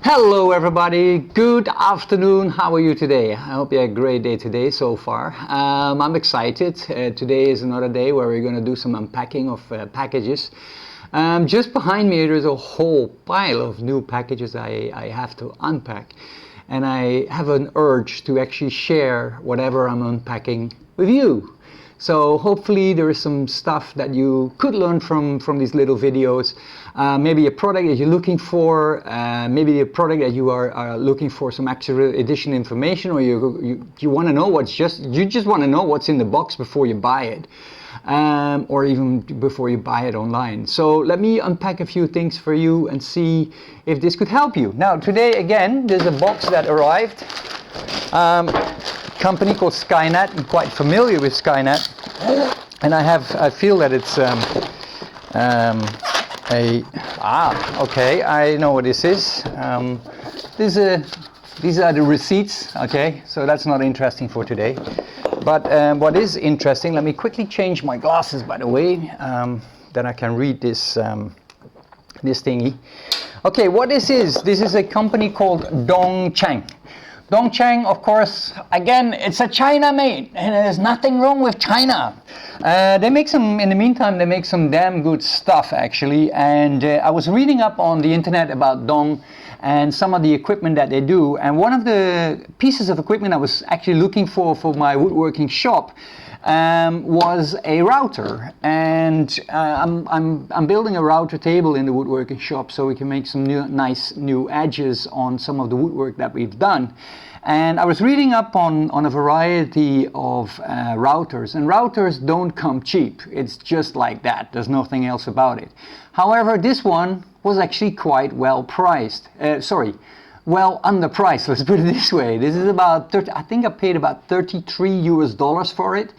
Hello everybody, good afternoon. How are you today? I hope you had a great day today so far. I'm excited. Today is another day where we're going to do some unpacking of packages. Just behind me there's a whole pile of new packages I have to unpack, and I have an urge to actually share whatever I'm unpacking with you. So hopefully there is some stuff that you could learn from these little videos. Maybe a product that you're looking for, maybe a product that you are looking for some extra additional information, or you want to know you just want to know what's in the box before you buy it, or even before you buy it online. So let me unpack a few things for you and see if this could help you. Now today again, there's a box that arrived. Company called Skynet. I'm quite familiar with Skynet, and I feel that it's okay, I know what this is. These are the receipts. Okay, so that's not interesting for today. But what is interesting, let me quickly change my glasses, by the way, then I can read this this thingy. Okay, what this is a company called Dongcheng. Dongcheng, of course, again, it's a China made, and there's nothing wrong with China. They make some, in the meantime, they make some damn good stuff, actually. And I was reading up on the internet about Dong and some of the equipment that they do. And one of the pieces of equipment I was actually looking for my woodworking shop was a router. And I'm building a router table in the woodworking shop so we can make some nice new edges on some of the woodwork that we've done. And I was reading up on a variety of routers, and routers don't come cheap. It's just like that. There's nothing else about it. However, this one was actually quite well priced. Well underpriced, let's put it this way. This is about I think I paid about $33 for it,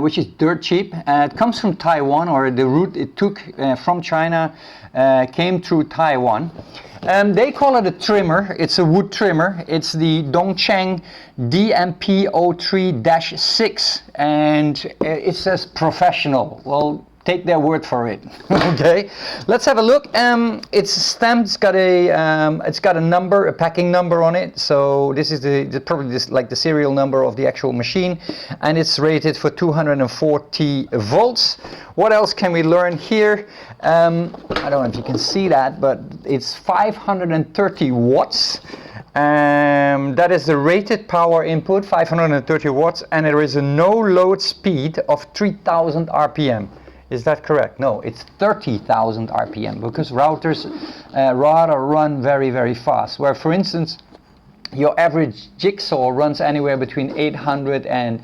which is dirt cheap. It comes from Taiwan, or the route it took from China came through Taiwan. They call it a trimmer. It's a wood trimmer. It's the Dongcheng DMP03-6, and it says professional. Well, take their word for it. Okay, let's have a look. It's stamped. It's got a number, a packing number on it. So this is probably like the serial number of the actual machine, and it's rated for 240 volts. What else can we learn here? I don't know if you can see that, but it's 530 watts. That is the rated power input, 530 watts, and there is a no load speed of 3000 RPM. Is that correct? No, it's 30,000 RPM, because routers rather run very, very fast. Where, for instance, your average jigsaw runs anywhere between 800 and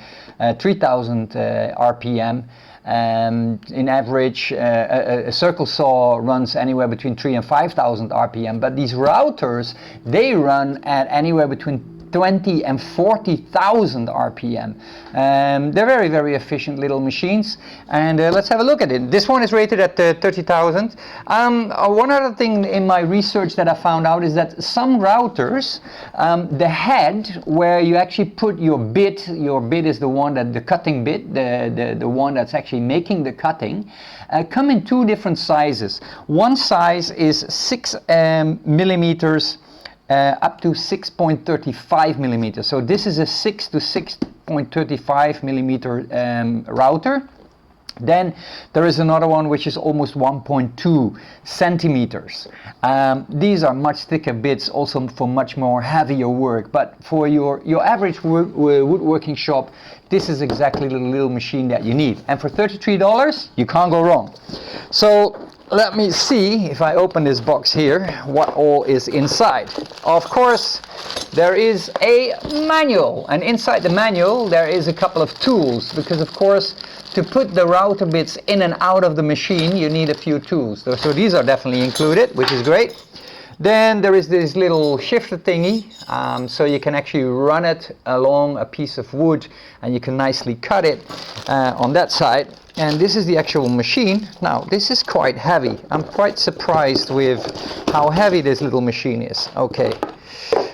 3000 RPM. In average, a circle saw runs anywhere between 3,000 and 5,000 RPM. But these routers, they run at anywhere between 20 and 40,000 RPM. They're very, very efficient little machines, and let's have a look at it. This one is rated at 30,000. One other thing in my research that I found out is that some routers, the head where you actually put your bit is the one that the cutting bit, the one that's actually making the cutting, come in two different sizes. One size is 6 millimeters up to 6.35 millimeters. So this is a 6 to 6.35 millimeter router. Then there is another one which is almost 1.2 centimeters. These are much thicker bits, also for much more heavier work. But for your average woodworking shop, this is exactly the little machine that you need. And for $33, you can't go wrong. So let me see, if I open this box here, what all is inside. Of course, there is a manual, and inside the manual there is a couple of tools, because of course to put the router bits in and out of the machine you need a few tools. So these are definitely included, which is great. Then there is this little shifter thingy, so you can actually run it along a piece of wood and you can nicely cut it on that side. And this is the actual machine. Now this is quite heavy. I'm quite surprised with how heavy this little machine is. Okay,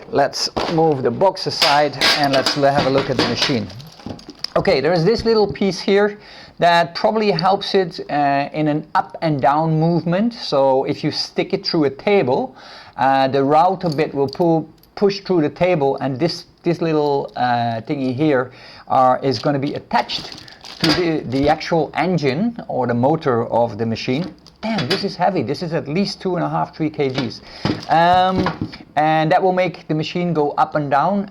let's move the box aside and let's have a look at the machine. Okay, there's this little piece here that probably helps it in an up and down movement. So if you stick it through a table, the router bit will push through the table, and this little thingy here is going to be attached to the actual engine or the motor of the machine. Damn, this is heavy. This is at least 2.5-3 kgs. And that will make the machine go up and down,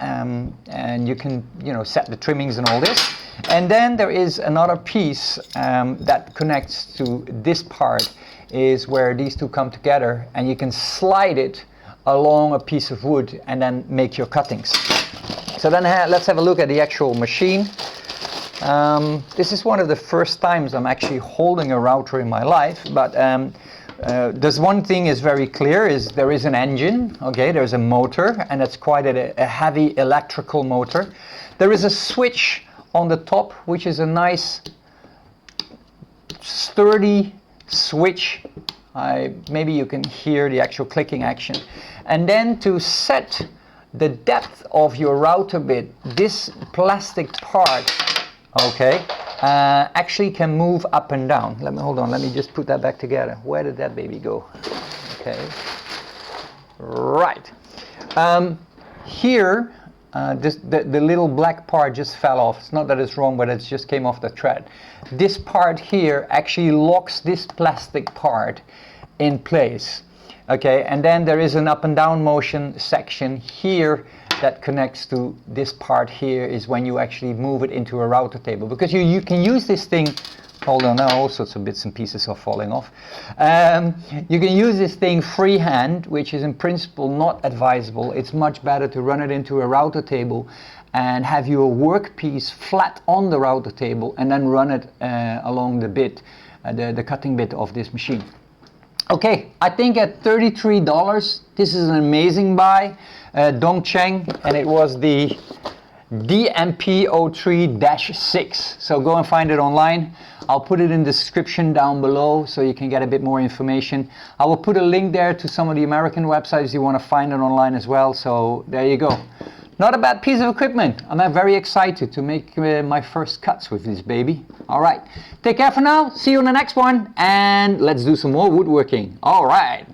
and you can, set the trimmings and all this. And then there is another piece that connects to this part, is where these two come together, and you can slide it along a piece of wood and then make your cuttings. So then let's have a look at the actual machine. This is one of the first times I'm actually holding a router in my life, but there's one thing is very clear, is there is an engine, okay, there's a motor, and it's quite a heavy electrical motor. There is a switch on the top, which is a nice sturdy switch. Maybe you can hear the actual clicking action. And then to set the depth of your router bit, this plastic part, okay, actually can move up and down. Hold on, let me just put that back together. Where did that baby go? Okay, right. Here, the little black part just fell off. It's not that it's wrong, but it just came off the thread. This part here actually locks this plastic part in place. Okay, and then there is an up and down motion section here that connects to this part here, is when you actually move it into a router table, because you can use this thing. Hold on, now all sorts of bits and pieces are falling off. You can use this thing freehand, which is in principle not advisable. It's much better to run it into a router table and have your workpiece flat on the router table, and then run it along the bit, the cutting bit of this machine. Okay, I think at $33, this is an amazing buy. Dongcheng, and it was the DMP03-6. So go and find it online. I'll put it in the description down below so you can get a bit more information. I will put a link there to some of the American websites you want to find it online as well. So there you go. Not a bad piece of equipment. I'm very excited to make my first cuts with this baby. All right, take care for now. See you on the next one, and let's do some more woodworking. All right.